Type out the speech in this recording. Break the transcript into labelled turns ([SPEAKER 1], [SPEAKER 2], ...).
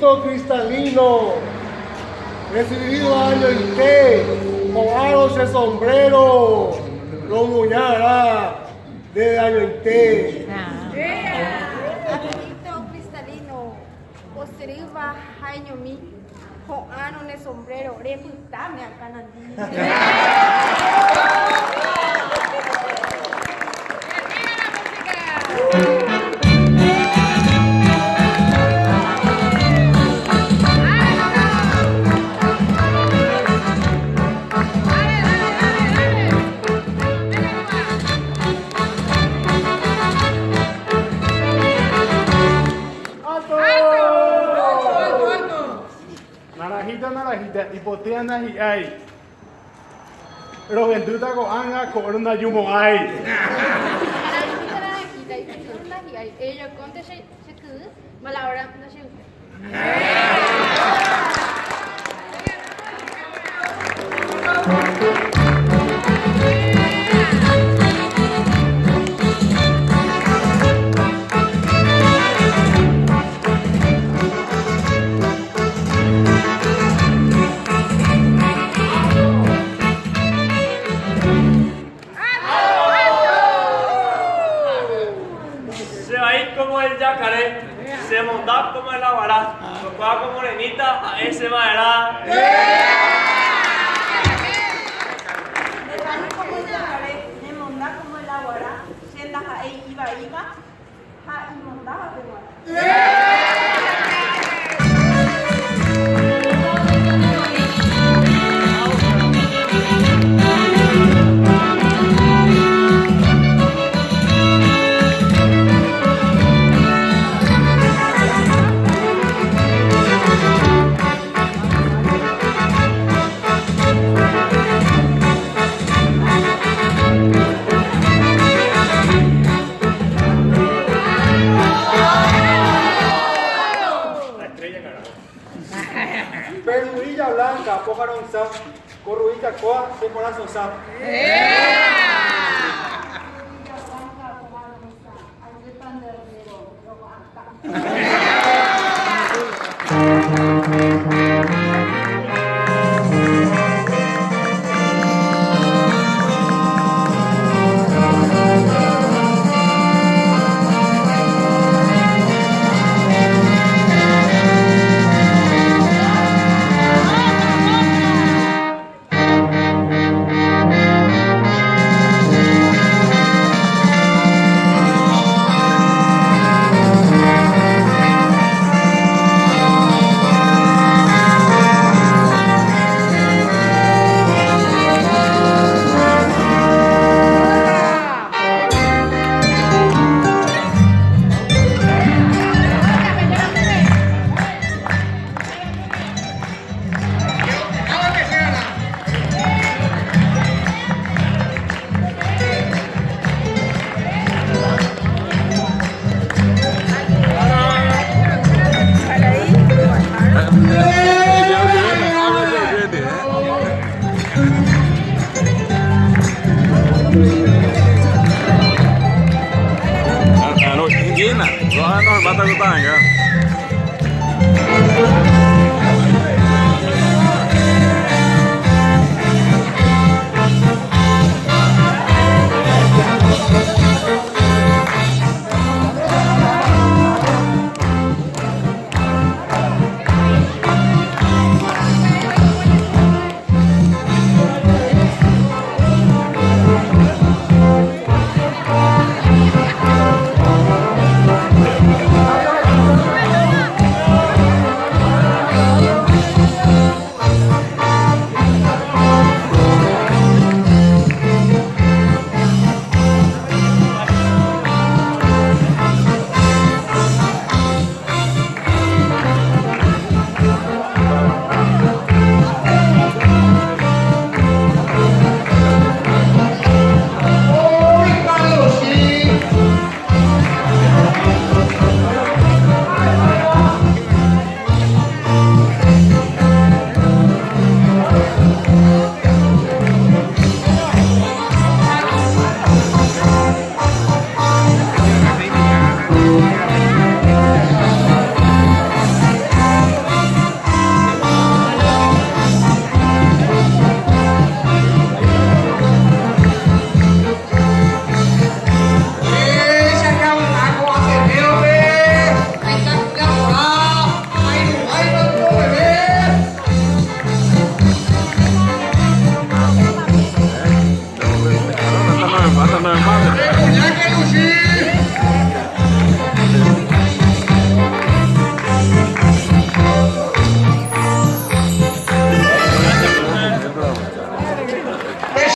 [SPEAKER 1] Cristo cristalino, recibido año en té, con aros de sombrero, lo muñará de año en té.
[SPEAKER 2] Cristo cristalino, posteriva año mi, con aros de sombrero, reputame acá
[SPEAKER 3] Naranjita, hipotea nahi ay. Roventuta ko anga ko una yumo ay.
[SPEAKER 2] Ellos conté se cứ mà lão ra nó chịu.
[SPEAKER 4] Como el yacaré, se monta como el aguará, tocaba como morenita, a ese maerá.
[SPEAKER 2] Como el yacaré, se monta como el aguará, se anda a iba, a inmondaba como
[SPEAKER 1] Perruilla blanca, pójaro en sap, corruita coa, se corazón sap.
[SPEAKER 5] Mata kutanga. Hasta nos mata.